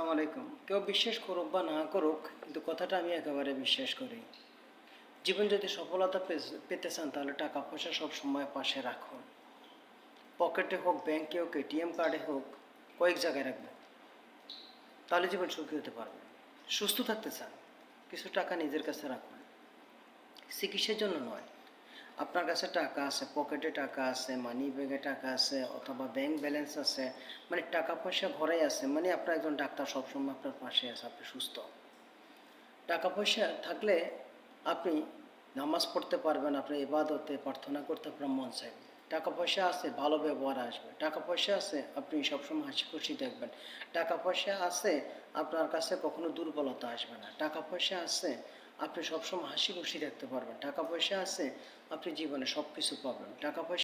আসসালামু আলাইকুম। কেউ বিশ্বাস করুক বা না করুক, কিন্তু কথাটা আমি একেবারে বিশ্বাস করি। জীবন যদি সফলতা পেতে চান তাহলে টাকা পয়সা সবসময় পাশে রাখুন। পকেটে হোক, ব্যাংকে হোক, এটিএম কার্ডে হোক, কয়েক জায়গায় রাখবেন। তাহলে জীবন সুখী হতে পারবেন। সুস্থ থাকতে চান, কিছু টাকা নিজের কাছে রাখুন। চিকিৎসার জন্য নয়। আপনার কাছে টাকা আছে, পকেটে টাকা আছে, মানি ব্যাগে টাকা আছে, অথবা ব্যাংক ব্যালেন্স আছে, মানে টাকা পয়সা ঘরেই আছে, মানে আপনার একজন ডাক্তার সবসময় আপনার পাশে আছে, আপনি সুস্থ। টাকা পয়সা থাকলে আপনি নামাজ পড়তে পারবেন, আপনি ইবাদতে প্রার্থনা করতে আপনার মন চাইবে। টাকা পয়সা আছে, ভালো ব্যবহার আসবে। টাকা পয়সা আছে, আপনি সবসময় হাসি খুশি দেখবেন। টাকা পয়সা আছে, আপনার কাছে কখনো দুর্বলতা আসবে না। টাকা পয়সা আছে, আপনি সবসময় হাসি খুশি দেখতে পারবেন। টাকা পয়সা আছে, আপনি জীবনে সব কিছু পাবেন। টাকা পয়সা